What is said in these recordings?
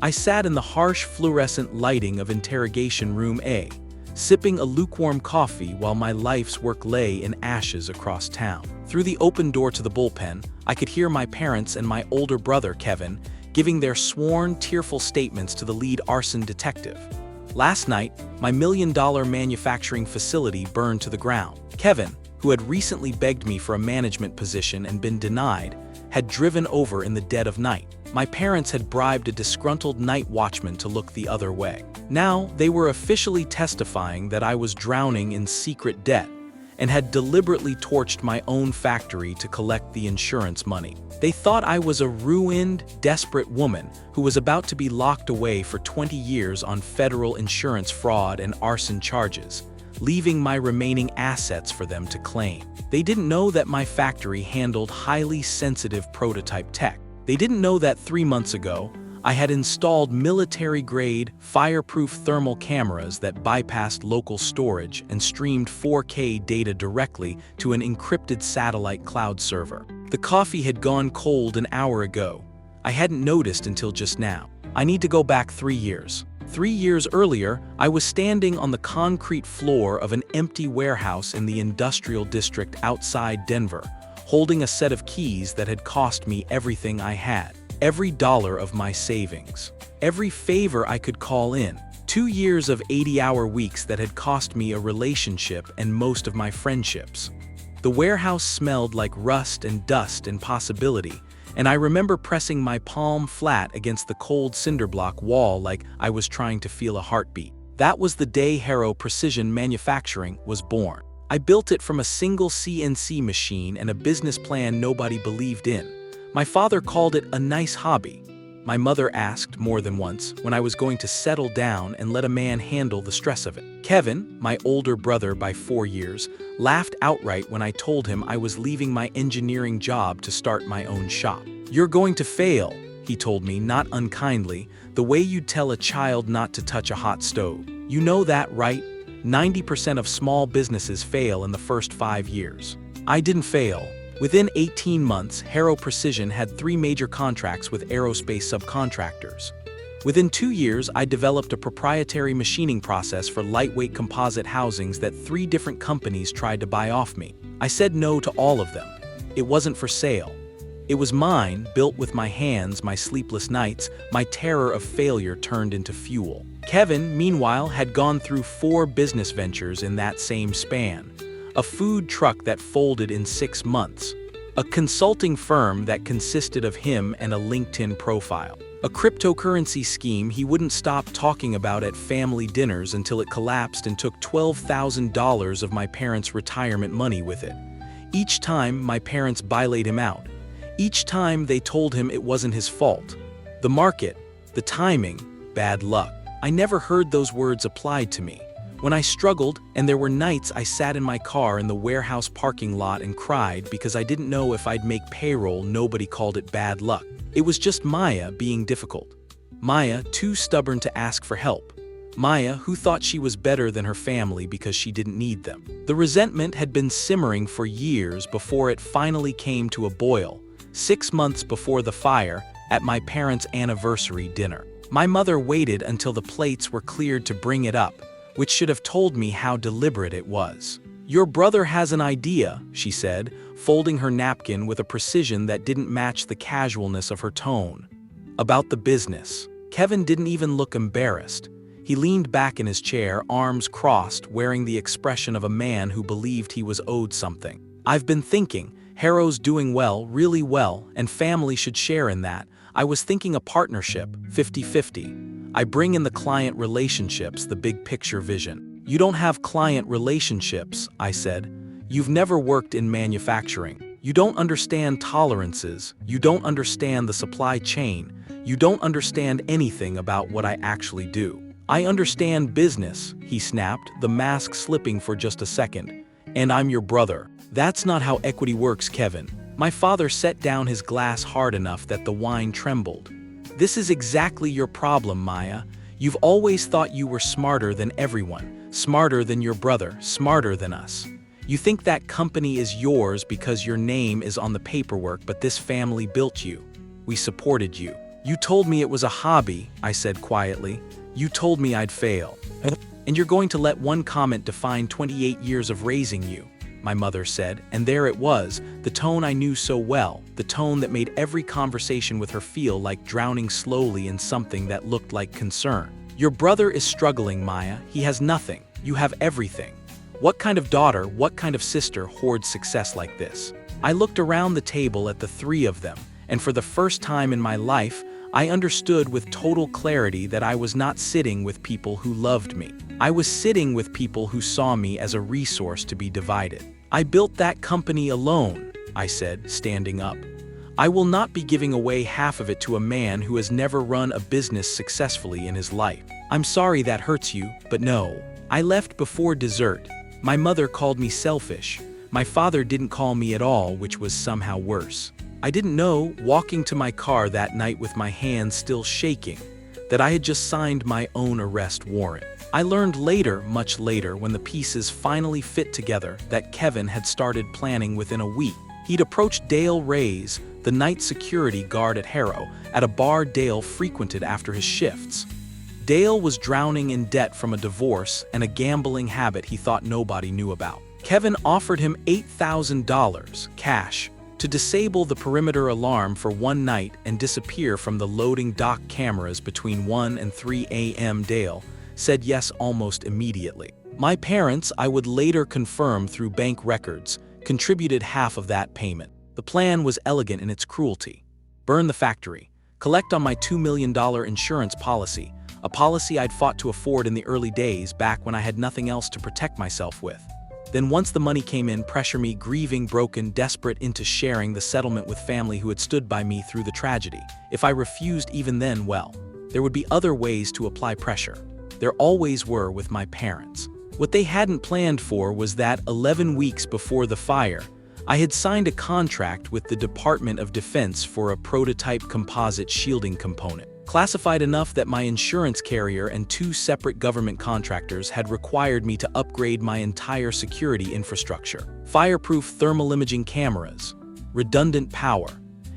I sat in the harsh fluorescent lighting of interrogation room A, sipping a lukewarm coffee while my life's work lay in ashes across town. Through the open door to the bullpen, I could hear my parents and my older brother, Kevin, giving their sworn, tearful statements to the lead arson detective. Last night, my $1 million manufacturing facility burned to the ground. Kevin, who had recently begged me for a management position and been denied, had driven over in the dead of night. My parents had bribed a disgruntled night watchman to look the other way. Now, they were officially testifying that I was drowning in secret debt and had deliberately torched my own factory to collect the insurance money. They thought I was a ruined, desperate woman who was about to be locked away for 20 years on federal insurance fraud and arson charges, leaving my remaining assets for them to claim. They didn't know that my factory handled highly sensitive prototype tech. They didn't know that 3 months ago, I had installed military-grade, fireproof thermal cameras that bypassed local storage and streamed 4K data directly to an encrypted satellite cloud server. The coffee had gone cold an hour ago. I hadn't noticed until just now. I need to go back 3 years. 3 years earlier, I was standing on the concrete floor of an empty warehouse in the industrial district outside Denver, holding a set of keys that had cost me everything I had. Every dollar of my savings. Every favor I could call in. 2 years of 80-hour weeks that had cost me a relationship and most of my friendships. The warehouse smelled like rust and dust and possibility, and I remember pressing my palm flat against the cold cinderblock wall like I was trying to feel a heartbeat. That was the day Harrow Precision Manufacturing was born. I built it from a single CNC machine and a business plan nobody believed in. My father called it a nice hobby. My mother asked more than once when I was going to settle down and let a man handle the stress of it. Kevin, my older brother by 4 years, laughed outright when I told him I was leaving my engineering job to start my own shop. "You're going to fail," he told me, not unkindly, the way you'd tell a child not to touch a hot stove. "You know that, right? 90% of small businesses fail in the first 5 years." I didn't fail. Within 18 months, Harrow Precision had 3 major contracts with aerospace subcontractors. Within 2 years, I developed a proprietary machining process for lightweight composite housings that 3 different companies tried to buy off me. I said no to all of them. It wasn't for sale. It was mine, built with my hands, my sleepless nights, my terror of failure turned into fuel. Kevin, meanwhile, had gone through 4 business ventures in that same span. A food truck that folded in 6 months. A consulting firm that consisted of him and a LinkedIn profile. A cryptocurrency scheme he wouldn't stop talking about at family dinners until it collapsed and took $12,000 of my parents' retirement money with it. Each time, my parents bailated him out. Each time, they told him it wasn't his fault. The market, the timing, bad luck. I never heard those words applied to me. When I struggled, and there were nights I sat in my car in the warehouse parking lot and cried because I didn't know if I'd make payroll, nobody called it bad luck. It was just Maya being difficult. Maya, too stubborn to ask for help. Maya, who thought she was better than her family because she didn't need them. The resentment had been simmering for years before it finally came to a boil, 6 months before the fire, at my parents' anniversary dinner. My mother waited until the plates were cleared to bring it up, which should have told me how deliberate it was. "Your brother has an idea," she said, folding her napkin with a precision that didn't match the casualness of her tone. "About the business." Kevin didn't even look embarrassed. He leaned back in his chair, arms crossed, wearing the expression of a man who believed he was owed something. "I've been thinking, Harrow's doing well, really well, and family should share in that. I was thinking a partnership, 50-50. I bring in the client relationships, the big picture vision." "You don't have client relationships," I said. "You've never worked in manufacturing. You don't understand tolerances. You don't understand the supply chain. You don't understand anything about what I actually do." "I understand business," he snapped, the mask slipping for just a second. "And I'm your brother." "That's not how equity works, Kevin." My father set down his glass hard enough that the wine trembled. "This is exactly your problem, Maya. You've always thought you were smarter than everyone, smarter than your brother, smarter than us. You think that company is yours because your name is on the paperwork, but this family built you. We supported you. "You told me it was a hobby," I said quietly. "You told me I'd fail. And you're going to let one comment define 28 years of raising you," my mother said, and there it was, the tone I knew so well, the tone that made every conversation with her feel like drowning slowly in something that looked like concern. "Your brother is struggling, Maya. He has nothing. You have everything. What kind of daughter, what kind of sister hoards success like this?" I looked around the table at the three of them, and for the first time in my life, I understood with total clarity that I was not sitting with people who loved me. I was sitting with people who saw me as a resource to be divided. "I built that company alone," I said, standing up. "I will not be giving away half of it to a man who has never run a business successfully in his life. I'm sorry that hurts you, but no." I left before dessert. My mother called me selfish. My father didn't call me at all, which was somehow worse. I didn't know, walking to my car that night with my hands still shaking, that I had just signed my own arrest warrant. I learned later, much later, when the pieces finally fit together, that Kevin had started planning within a week. He'd approached Dale Reyes, the night security guard at Harrow, at a bar Dale frequented after his shifts. Dale was drowning in debt from a divorce and a gambling habit he thought nobody knew about. Kevin offered him $8,000, cash, to disable the perimeter alarm for one night and disappear from the loading dock cameras between 1 and 3 a.m. Dale said yes almost immediately. My parents, I would later confirm through bank records, contributed half of that payment. The plan was elegant in its cruelty. Burn the factory, collect on my $2 million insurance policy, a policy I'd fought to afford in the early days back when I had nothing else to protect myself with. Then once the money came in, pressure me, grieving, broken, desperate, into sharing the settlement with family who had stood by me through the tragedy. If I refused even then, well, there would be other ways to apply pressure. There always were with my parents. What they hadn't planned for was that 11 weeks before the fire, I had signed a contract with the Department of Defense for a prototype composite shielding component, classified enough that my insurance carrier and 2 separate government contractors had required me to upgrade my entire security infrastructure. Fireproof thermal imaging cameras, redundant power,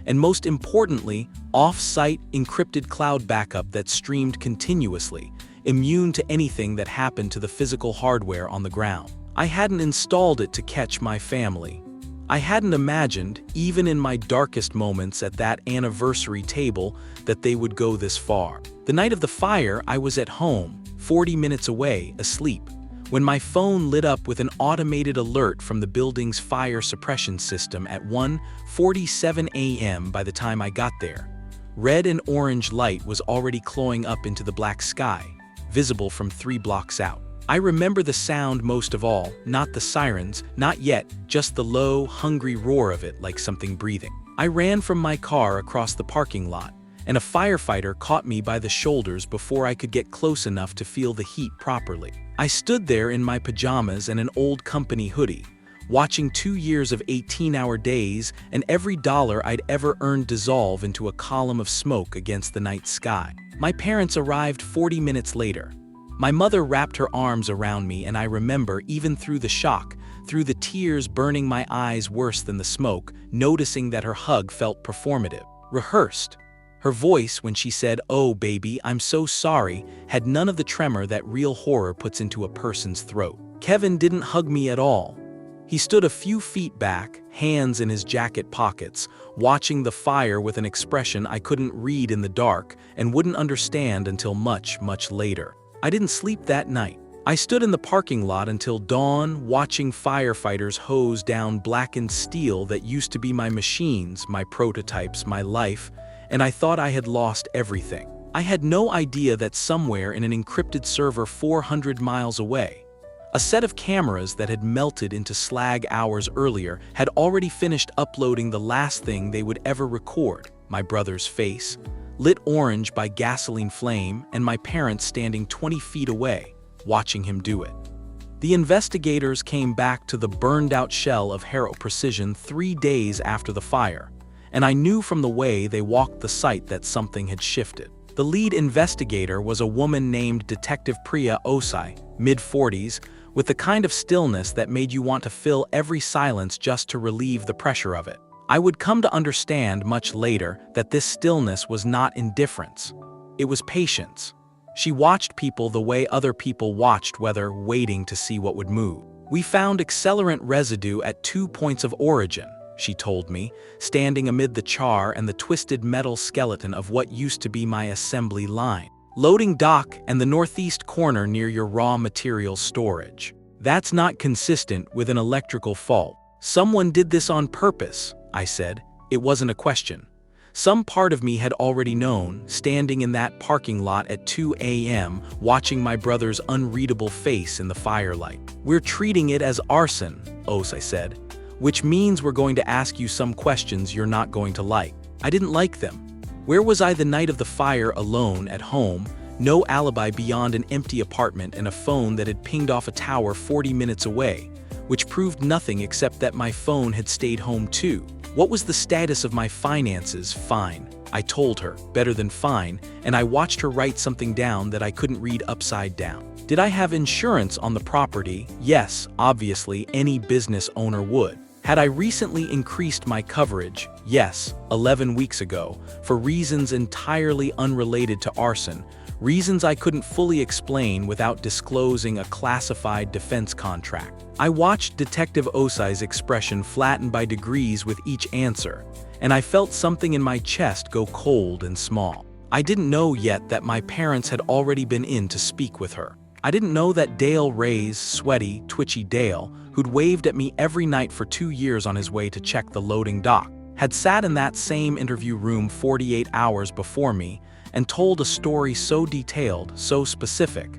and most importantly, off-site encrypted cloud backup that streamed continuously, immune to anything that happened to the physical hardware on the ground. I hadn't installed it to catch my family. I hadn't imagined, even in my darkest moments at that anniversary table, that they would go this far. The night of the fire, I was at home, 40 minutes away, asleep, when my phone lit up with an automated alert from the building's fire suppression system at 1:47 a.m. By the time I got there, red and orange light was already clawing up into the black sky, visible from 3 blocks out. I remember the sound most of all, not the sirens, not yet, just the low, hungry roar of it like something breathing. I ran from my car across the parking lot, and a firefighter caught me by the shoulders before I could get close enough to feel the heat properly. I stood there in my pajamas and an old company hoodie, watching 2 years of 18-hour days and every dollar I'd ever earned dissolve into a column of smoke against the night sky. My parents arrived 40 minutes later. My mother wrapped her arms around me, and I remember, even through the shock, through the tears burning my eyes worse than the smoke, noticing that her hug felt performative, rehearsed. Her voice, when she said, "Oh, baby, I'm so sorry," had none of the tremor that real horror puts into a person's throat. Kevin didn't hug me at all. He stood a few feet back, hands in his jacket pockets, watching the fire with an expression I couldn't read in the dark and wouldn't understand until much, much later. I didn't sleep that night. I stood in the parking lot until dawn, watching firefighters hose down blackened steel that used to be my machines, my prototypes, my life, and I thought I had lost everything. I had no idea that somewhere in an encrypted server 400 miles away, a set of cameras that had melted into slag hours earlier had already finished uploading the last thing they would ever record, my brother's face, lit orange by gasoline flame, and my parents standing 20 feet away, watching him do it. The investigators came back to the burned-out shell of Harrow Precision 3 days after the fire, and I knew from the way they walked the site that something had shifted. The lead investigator was a woman named Detective Priya Osai, mid-40s, with the kind of stillness that made you want to fill every silence just to relieve the pressure of it. I would come to understand much later that this stillness was not indifference. It was patience. She watched people the way other people watched weather, waiting to see what would move. "We found accelerant residue at 2 points of origin," she told me, standing amid the char and the twisted metal skeleton of what used to be my assembly line. "Loading dock and the northeast corner near your raw material storage. That's not consistent with an electrical fault. Someone did this on purpose," I said. It wasn't a question. Some part of me had already known, standing in that parking lot at 2 a.m., watching my brother's unreadable face in the firelight. "We're treating it as arson," I said, "which means we're going to ask you some questions you're not going to like." I didn't like them. Where was I the night of the fire, alone at home, no alibi beyond an empty apartment and a phone that had pinged off a tower 40 minutes away, which proved nothing except that my phone had stayed home too? What was the status of my finances? Fine, I told her, better than fine, and I watched her write something down that I couldn't read upside down. Did I have insurance on the property? Yes, obviously, any business owner would. Had I recently increased my coverage? Yes, 11 weeks ago, for reasons entirely unrelated to arson, reasons I couldn't fully explain without disclosing a classified defense contract. I watched Detective Osai's expression flatten by degrees with each answer, and I felt something in my chest go cold and small. I didn't know yet that my parents had already been in to speak with her. I didn't know that Dale Ray's sweaty, twitchy Dale, who'd waved at me every night for 2 years on his way to check the loading dock, had sat in that same interview room 48 hours before me and told a story so detailed, so specific,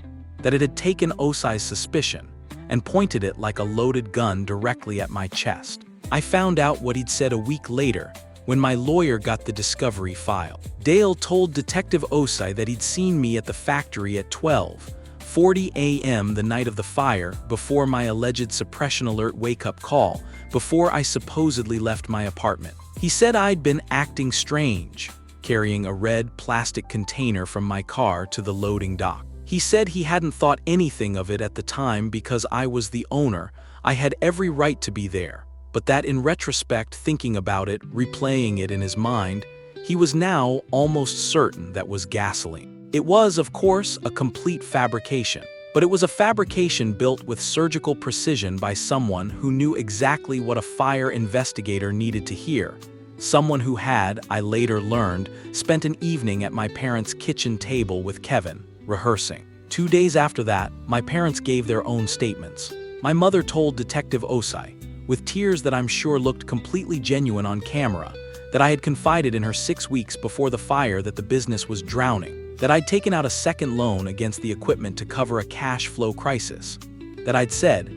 that it had taken Osai's suspicion and pointed it like a loaded gun directly at my chest. I found out what he'd said a week later, when my lawyer got the discovery file. Dale told Detective Osai that he'd seen me at the factory at 12:40 a.m. the night of the fire, before my alleged suppression alert wake-up call, before I supposedly left my apartment. He said I'd been acting strange, carrying a red plastic container from my car to the loading dock. He said he hadn't thought anything of it at the time because I was the owner. I had every right to be there, but that in retrospect, thinking about it, replaying it in his mind, he was now almost certain that was gasoline. It was, of course, a complete fabrication, but it was a fabrication built with surgical precision by someone who knew exactly what a fire investigator needed to hear. Someone who had, I later learned, spent an evening at my parents' kitchen table with Kevin, rehearsing. 2 days after that, my parents gave their own statements. My mother told Detective Osai, with tears that I'm sure looked completely genuine on camera, that I had confided in her 6 weeks before the fire that the business was drowning, that I'd taken out a second loan against the equipment to cover a cash flow crisis, that I'd said,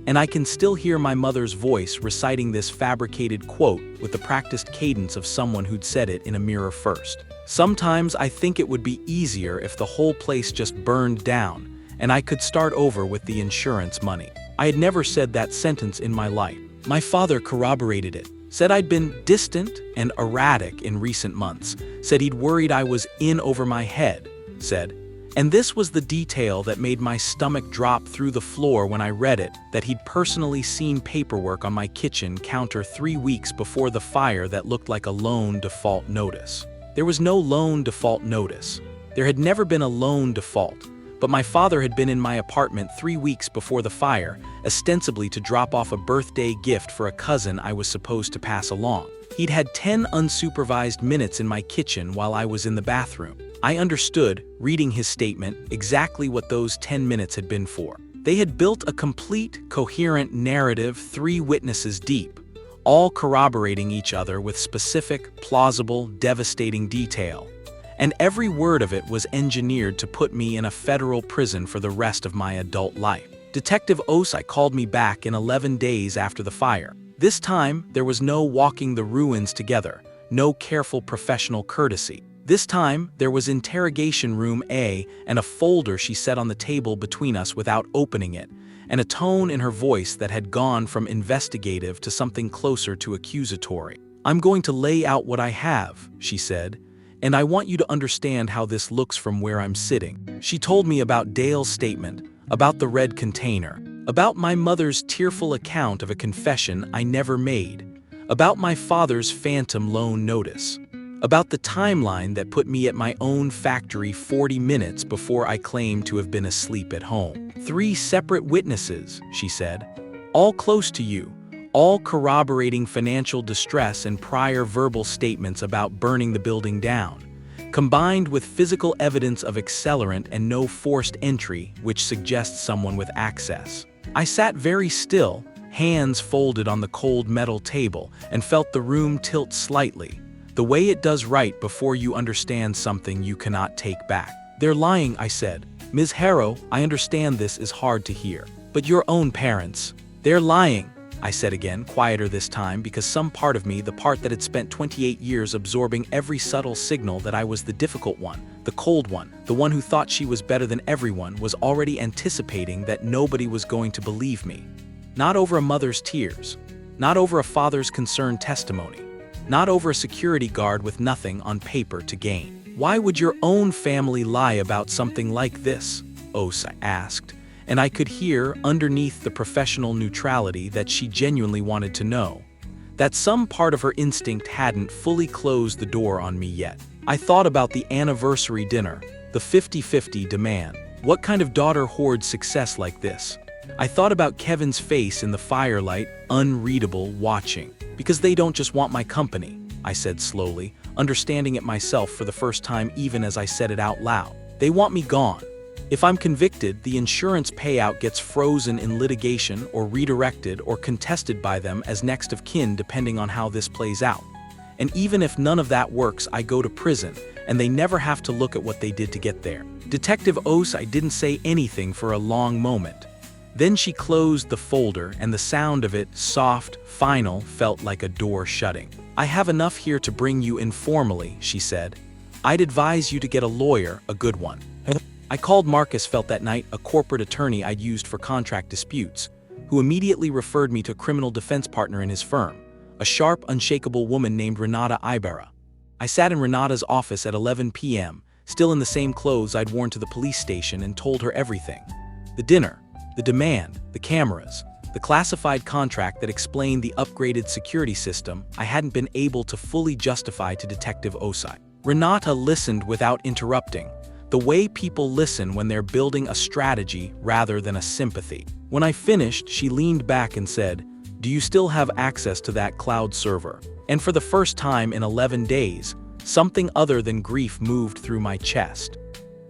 and I can still hear my mother's voice reciting this fabricated quote with the practiced cadence of someone who'd said it in a mirror first. "Sometimes I think it would be easier if the whole place just burned down and I could start over with the insurance money." I had never said that sentence in my life. My father corroborated it, said I'd been distant and erratic in recent months, said he'd worried I was in over my head, said, and this was the detail that made my stomach drop through the floor when I read it, that he'd personally seen paperwork on my kitchen counter 3 weeks before the fire that looked like a loan default notice. There was no loan default notice. There had never been a loan default, but my father had been in my apartment 3 weeks before the fire, ostensibly to drop off a birthday gift for a cousin I was supposed to pass along. He'd had 10 unsupervised minutes in my kitchen while I was in the bathroom. I understood, reading his statement, exactly what those 10 minutes had been for. They had built a complete, coherent narrative 3 witnesses deep, all corroborating each other with specific, plausible, devastating detail. And every word of it was engineered to put me in a federal prison for the rest of my adult life. Detective Osai called me back in 11 days after the fire. This time, there was no walking the ruins together, no careful professional courtesy. This time, there was interrogation room A and a folder she set on the table between us without opening it, and a tone in her voice that had gone from investigative to something closer to accusatory. "I'm going to lay out what I have," she said, "and I want you to understand how this looks from where I'm sitting." She told me about Dale's statement, about the red container, about my mother's tearful account of a confession I never made, about my father's phantom loan notice, about the timeline that put me at my own factory 40 minutes before I claimed to have been asleep at home. 3 separate witnesses, she said, all close to you, all corroborating financial distress and prior verbal statements about burning the building down, combined with physical evidence of accelerant and no forced entry, which suggests someone with access. I sat very still, hands folded on the cold metal table, and felt the room tilt slightly, the way it does right before you understand something you cannot take back. They're lying, I said. Ms. Harrow, I understand this is hard to hear, but your own parents, they're lying, I said again, quieter this time because some part of me, the part that had spent 28 years absorbing every subtle signal that I was the difficult one, the cold one, the one who thought she was better than everyone, was already anticipating that nobody was going to believe me. Not over a mother's tears, not over a father's concerned testimony, not over a security guard with nothing on paper to gain. Why would your own family lie about something like this? Osa asked, and I could hear underneath the professional neutrality that she genuinely wanted to know, that some part of her instinct hadn't fully closed the door on me yet. I thought about the anniversary dinner, the 50-50 demand. What kind of daughter hoards success like this? I thought about Kevin's face in the firelight, unreadable, watching. Because they don't just want my company, I said slowly, understanding it myself for the first time even as I said it out loud. They want me gone. If I'm convicted, the insurance payout gets frozen in litigation or redirected or contested by them as next of kin depending on how this plays out. And even if none of that works, I go to prison, and they never have to look at what they did to get there. Detective Osai didn't say anything for a long moment. Then she closed the folder, and the sound of it, soft, final, felt like a door shutting. I have enough here to bring you informally, she said. I'd advise you to get a lawyer, a good one. I called Marcus Felt that night, a corporate attorney I'd used for contract disputes, who immediately referred me to a criminal defense partner in his firm, a sharp, unshakable woman named Renata Ibarra. I sat in Renata's office at 11 p.m., still in the same clothes I'd worn to the police station, and told her everything. The dinner, the demand, the cameras, the classified contract that explained the upgraded security system I hadn't been able to fully justify to Detective Osai. Renata listened without interrupting, the way people listen when they're building a strategy rather than a sympathy. When I finished, she leaned back and said, "Do you still have access to that cloud server?" And for the first time in 11 days, something other than grief moved through my chest.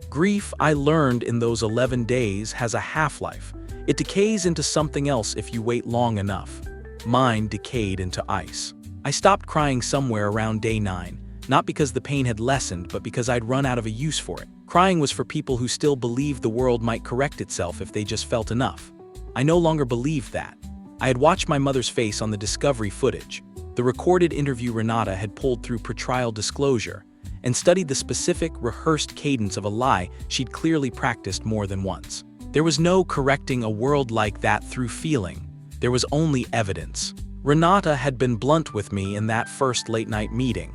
Grief, I learned in those 11 days, has a half-life. It decays into something else if you wait long enough. Mine decayed into ice. I stopped crying somewhere around day 9, not because the pain had lessened, but because I'd run out of a use for it. Crying was for people who still believed the world might correct itself if they just felt enough. I no longer believed that. I had watched my mother's face on the Discovery footage, the recorded interview Renata had pulled through pretrial disclosure, and studied the specific, rehearsed cadence of a lie she'd clearly practiced more than once. There was no correcting a world like that through feeling. There was only evidence. Renata had been blunt with me in that first late-night meeting.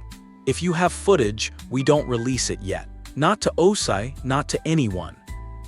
If you have footage, we don't release it yet. Not to Osai, not to anyone.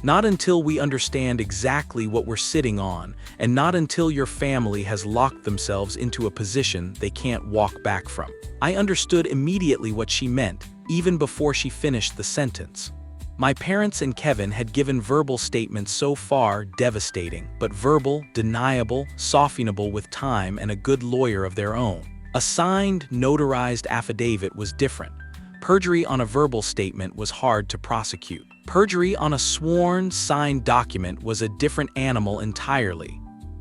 Not until we understand exactly what we're sitting on, and not until your family has locked themselves into a position they can't walk back from. I understood immediately what she meant, even before she finished the sentence. My parents and Kevin had given verbal statements so far devastating, but verbal, deniable, softenable with time and a good lawyer of their own. A signed, notarized affidavit was different. Perjury on a verbal statement was hard to prosecute. Perjury on a sworn, signed document was a different animal entirely.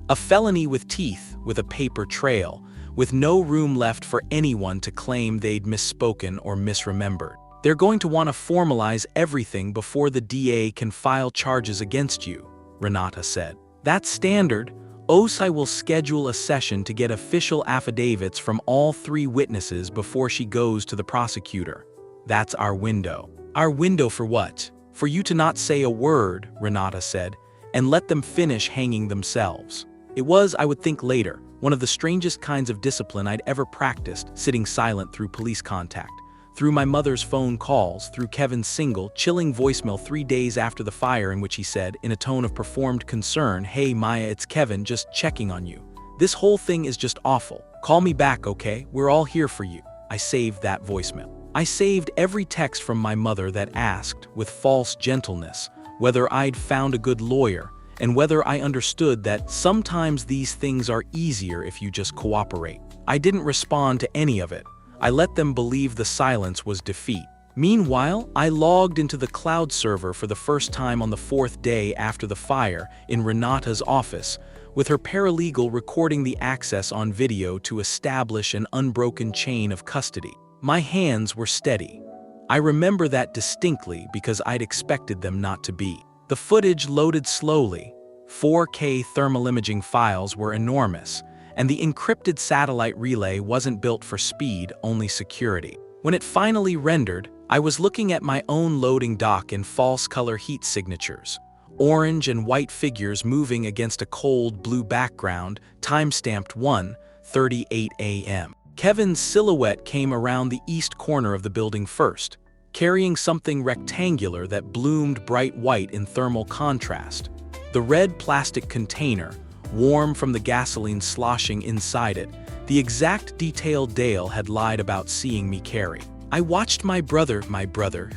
A felony with teeth, with a paper trail, with no room left for anyone to claim they'd misspoken or misremembered. They're going to want to formalize everything before the DA can file charges against you, Renata said. That's standard. Osai will schedule a session to get official affidavits from all 3 witnesses before she goes to the prosecutor. That's our window. Our window for what? For you to not say a word, Renata said, and let them finish hanging themselves. It was, I would think later, one of the strangest kinds of discipline I'd ever practiced, sitting silent through police contact, through my mother's phone calls, through Kevin's single, chilling voicemail 3 days after the fire in which he said, in a tone of performed concern, "Hey Maya, it's Kevin, just checking on you." "This whole thing is just awful. Call me back, okay? We're all here for you." I saved that voicemail. I saved every text from my mother that asked, with false gentleness, whether I'd found a good lawyer, and whether I understood that sometimes these things are easier if you just cooperate. I didn't respond to any of it. I let them believe the silence was defeat. Meanwhile, I logged into the cloud server for the first time on the 4th day after the fire in Renata's office, with her paralegal recording the access on video to establish an unbroken chain of custody. My hands were steady. I remember that distinctly because I'd expected them not to be. The footage loaded slowly. 4K thermal imaging files were enormous, and the encrypted satellite relay wasn't built for speed, only security. When it finally rendered, I was looking at my own loading dock in false color heat signatures. Orange and white figures moving against a cold blue background, time-stamped 1:38 a.m. Kevin's silhouette came around the east corner of the building first, carrying something rectangular that bloomed bright white in thermal contrast. The red plastic container, warm from the gasoline sloshing inside it, the exact detail Dale had lied about seeing me carry. I watched my brother,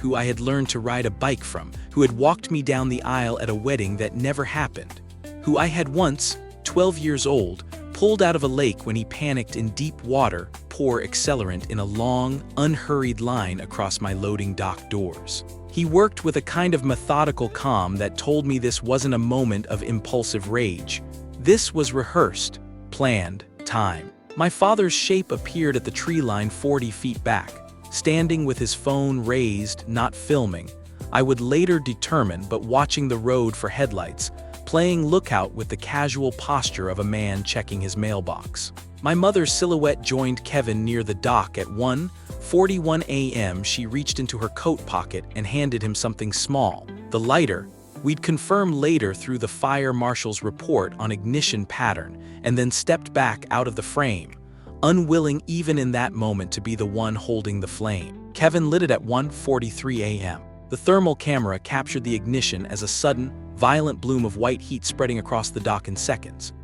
who I had learned to ride a bike from, who had walked me down the aisle at a wedding that never happened, who I had once, 12 years old, pulled out of a lake when he panicked in deep water, pour accelerant in a long, unhurried line across my loading dock doors. He worked with a kind of methodical calm that told me this wasn't a moment of impulsive rage. This was rehearsed, planned, time. My father's shape appeared at the tree line 40 feet back, standing with his phone raised, not filming. I would later determine, but watching the road for headlights, playing lookout with the casual posture of a man checking his mailbox. My mother's silhouette joined Kevin near the dock at 1:41 a.m. She reached into her coat pocket and handed him something small. The lighter. We'd confirm later through the fire marshal's report on ignition pattern, and then stepped back out of the frame, unwilling even in that moment to be the one holding the flame. Kevin lit it at 1:43 a.m. The thermal camera captured the ignition as a sudden, violent bloom of white heat spreading across the dock in seconds.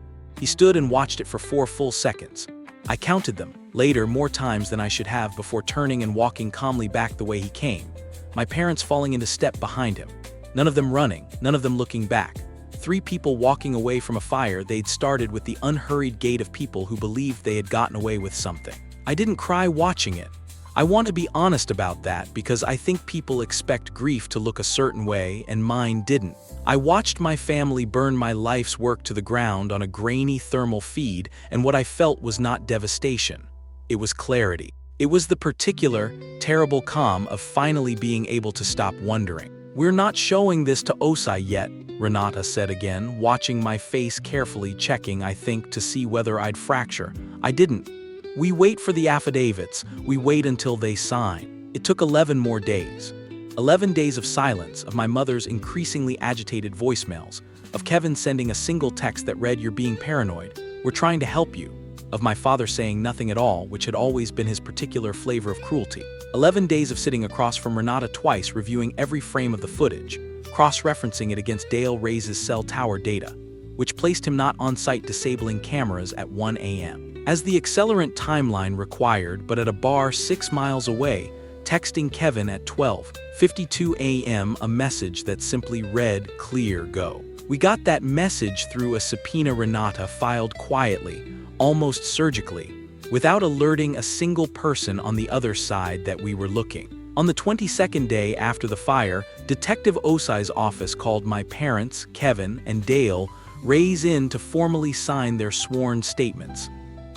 He stood and watched it for 4 full seconds. I counted them, later more times than I should have, before turning and walking calmly back the way he came, my parents falling into step behind him. None of them running, none of them looking back. 3 people walking away from a fire they'd started with the unhurried gait of people who believed they had gotten away with something. I didn't cry watching it. I want to be honest about that because I think people expect grief to look a certain way and mine didn't. I watched my family burn my life's work to the ground on a grainy thermal feed, and what I felt was not devastation. It was clarity. It was the particular, terrible calm of finally being able to stop wondering. "We're not showing this to OSI yet," Renata said again, watching my face carefully, checking, I think, to see whether I'd fracture. I didn't. "We wait for the affidavits. We wait until they sign." It took 11 more days. 11 days of silence, of my mother's increasingly agitated voicemails, of Kevin sending a single text that read, "You're being paranoid. We're trying to help you," of my father saying nothing at all, which had always been his particular flavor of cruelty. 11 days of sitting across from Renata twice, reviewing every frame of the footage, cross-referencing it against Dale Reyes' cell tower data, which placed him not on-site disabling cameras at 1 a.m. As the accelerant timeline required, but at a bar 6 miles away, texting Kevin at 12:52 a.m. a message that simply read, "Clear, go." We got that message through a subpoena Renata filed quietly, almost surgically, without alerting a single person on the other side that we were looking. On the 22nd day after the fire, Detective Osai's office called my parents, Kevin, and Dale Reyes in to formally sign their sworn statements.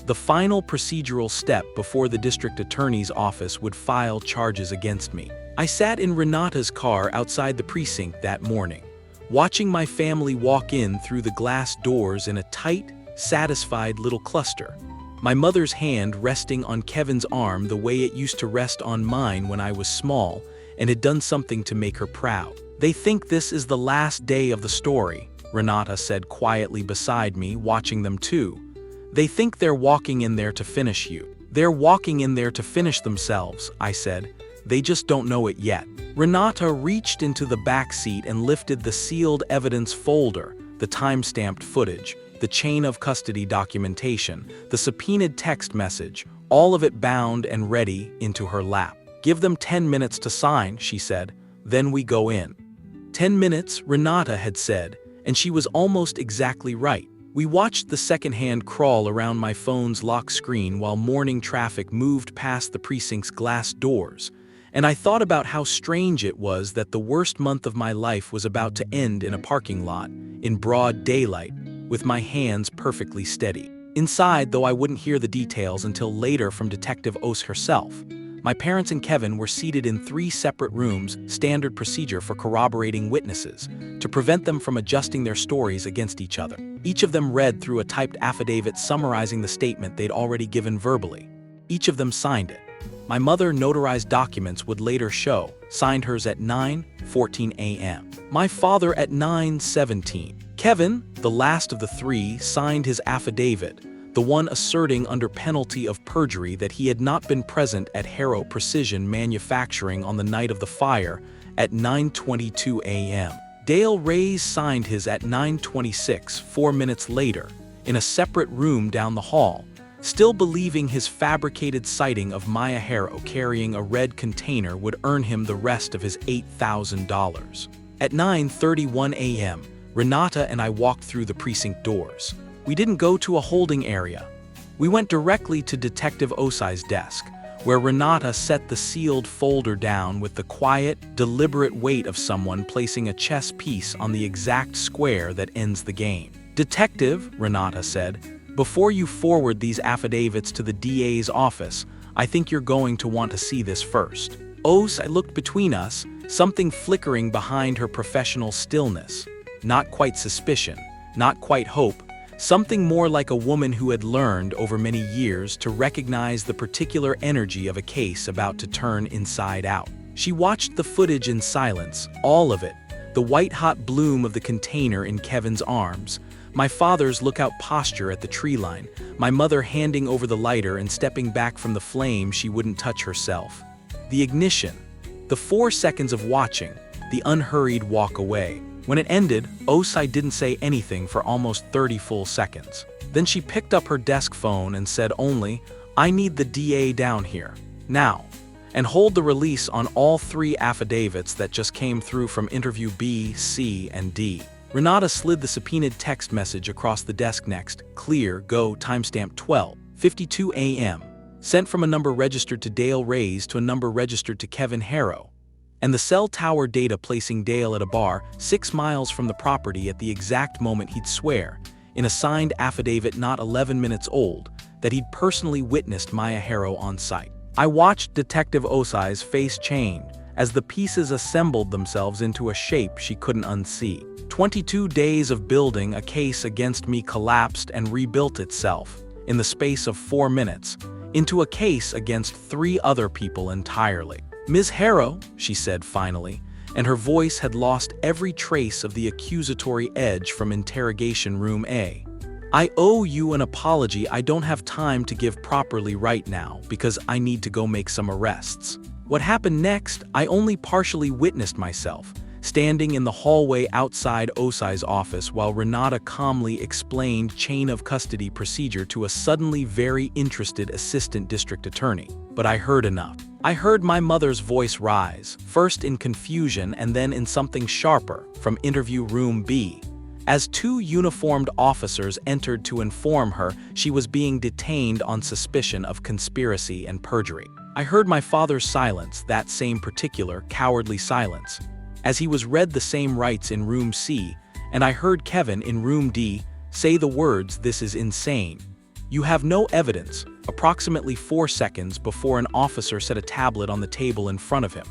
The final procedural step before the district attorney's office would file charges against me. I sat in Renata's car outside the precinct that morning, watching my family walk in through the glass doors in a tight, satisfied little cluster. My mother's hand resting on Kevin's arm the way it used to rest on mine when I was small and had done something to make her proud. "They think this is the last day of the story," Renata said quietly beside me, watching them too. "They think they're walking in there to finish you. They're walking in there to finish themselves," I said. "They just don't know it yet." Renata reached into the back seat and lifted the sealed evidence folder, the time-stamped footage, the chain of custody documentation, the subpoenaed text message, all of it bound and ready into her lap. "Give them 10 minutes to sign," she said, "then we go in." 10 minutes, Renata had said, and she was almost exactly right. We watched the second hand crawl around my phone's lock screen while morning traffic moved past the precinct's glass doors, and I thought about how strange it was that the worst month of my life was about to end in a parking lot, in broad daylight, with my hands perfectly steady. Inside, though I wouldn't hear the details until later from Detective Ose herself, my parents and Kevin were seated in 3 separate rooms, standard procedure for corroborating witnesses, to prevent them from adjusting their stories against each other. Each of them read through a typed affidavit summarizing the statement they'd already given verbally. Each of them signed it. My mother notarized documents would later show, signed hers at 9:14 a.m. My father at 9:17. Kevin, the last of the 3, signed his affidavit, the one asserting under penalty of perjury that he had not been present at Harrow Precision Manufacturing on the night of the fire at 9:22 a.m. Dale Reyes signed his at 9:26, 4 minutes later, in a separate room down the hall, still believing his fabricated sighting of Maya Harrow carrying a red container would earn him the rest of his $8,000. At 9:31 a.m., Renata and I walked through the precinct doors. We didn't go to a holding area. We went directly to Detective Osai's desk, where Renata set the sealed folder down with the quiet, deliberate weight of someone placing a chess piece on the exact square that ends the game. "Detective," Renata said, "before you forward these affidavits to the DA's office, I think you're going to want to see this first." I looked between us, something flickering behind her professional stillness. Not quite suspicion, not quite hope, something more like a woman who had learned over many years to recognize the particular energy of a case about to turn inside out. She watched the footage in silence, all of it, the white-hot bloom of the container in Kevin's arms, my father's lookout posture at the tree line, my mother handing over the lighter and stepping back from the flame she wouldn't touch herself. The ignition, the 4 seconds of watching, the unhurried walk away. When it ended, Osai didn't say anything for almost 30 full seconds. Then she picked up her desk phone and said only, "I need the DA down here, now, and hold the release on all 3 affidavits that just came through from interview B, C, and D." Renata slid the subpoenaed text message across the desk next, clear, go, timestamp 12:52 a.m., sent from a number registered to Dale Reyes to a number registered to Kevin Harrow, and the cell tower data placing Dale at a bar 6 miles from the property at the exact moment he'd swear, in a signed affidavit not 11 minutes old, that he'd personally witnessed Maya Harrow on site. I watched Detective Osai's face change as the pieces assembled themselves into a shape she couldn't unsee. 22 days of building a case against me collapsed and rebuilt itself, in the space of 4 minutes, into a case against 3 other people entirely. "Ms. Harrow," she said finally, and her voice had lost every trace of the accusatory edge from interrogation room A. "I owe you an apology. I don't have time to give properly right now because I need to go make some arrests." What happened next, I only partially witnessed myself, standing in the hallway outside Osai's office while Renata calmly explained chain of custody procedure to a suddenly very interested assistant district attorney. But I heard enough. I heard my mother's voice rise, first in confusion and then in something sharper, from interview room B, as 2 uniformed officers entered to inform her she was being detained on suspicion of conspiracy and perjury. I heard my father's silence, that same particular, cowardly silence, as he was read the same rights in room C, and I heard Kevin in room D say the words, "This is insane. You have no evidence," approximately 4 seconds before an officer set a tablet on the table in front of him,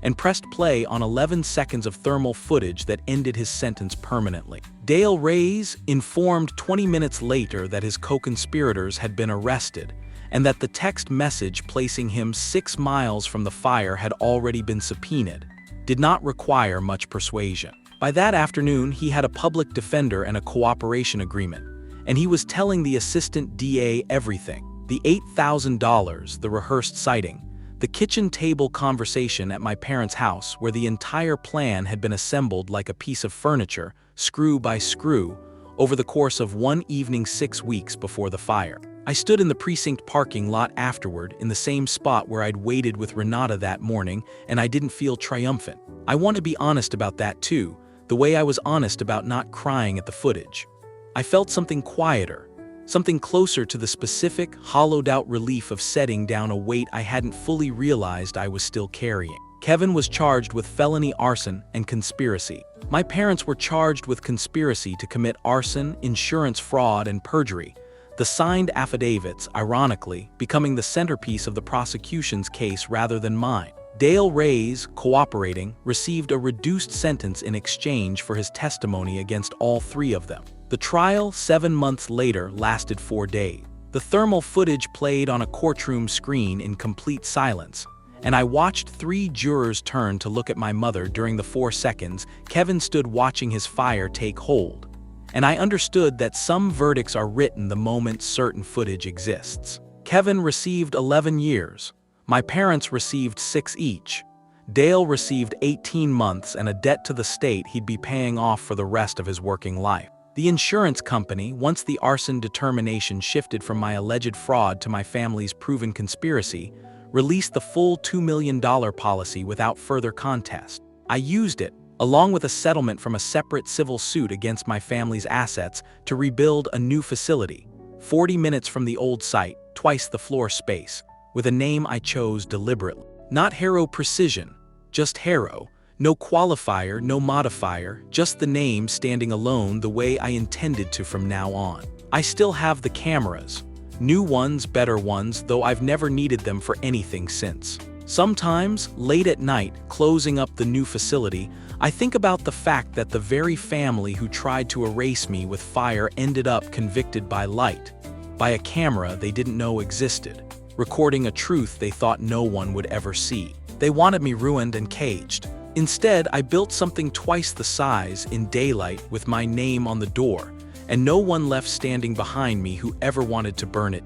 and pressed play on 11 seconds of thermal footage that ended his sentence permanently. Dale Reyes informed 20 minutes later that his co-conspirators had been arrested, and that the text message placing him 6 miles from the fire had already been subpoenaed, did not require much persuasion. By that afternoon, he had a public defender and a cooperation agreement, and he was telling the assistant DA everything: the $8,000, the rehearsed sighting, the kitchen table conversation at my parents' house where the entire plan had been assembled like a piece of furniture, screw by screw, over the course of one evening 6 weeks before the fire. I stood in the precinct parking lot afterward, in the same spot where I'd waited with Renata that morning, and I didn't feel triumphant. I want to be honest about that too, the way I was honest about not crying at the footage. I felt something quieter, something closer to the specific, hollowed-out relief of setting down a weight I hadn't fully realized I was still carrying. Kevin was charged with felony arson and conspiracy. My parents were charged with conspiracy to commit arson, insurance fraud, and perjury, the signed affidavits, ironically, becoming the centerpiece of the prosecution's case rather than mine. Dale Reyes, cooperating, received a reduced sentence in exchange for his testimony against all three of them. The trial, 7 months later, lasted 4 days. The thermal footage played on a courtroom screen in complete silence, and I watched 3 jurors turn to look at my mother during the 4 seconds Kevin stood watching his fire take hold. And I understood that some verdicts are written the moment certain footage exists. Kevin received 11 years. My parents received 6 each. Dale received 18 months and a debt to the state he'd be paying off for the rest of his working life. The insurance company, once the arson determination shifted from my alleged fraud to my family's proven conspiracy, released the full $2 million policy without further contest. I used it, along with a settlement from a separate civil suit against my family's assets, to rebuild a new facility, 40 minutes from the old site, twice the floor space, with a name I chose deliberately. Not Harrow Precision, just Harrow. No qualifier, no modifier, just the name standing alone the way I intended to from now on. I still have the cameras. New ones, better ones, though I've never needed them for anything since. Sometimes, late at night, closing up the new facility, I think about the fact that the very family who tried to erase me with fire ended up convicted by light, by a camera they didn't know existed, recording a truth they thought no one would ever see. They wanted me ruined and caged. Instead, I built something twice the size, in daylight, with my name on the door, and no one left standing behind me who ever wanted to burn it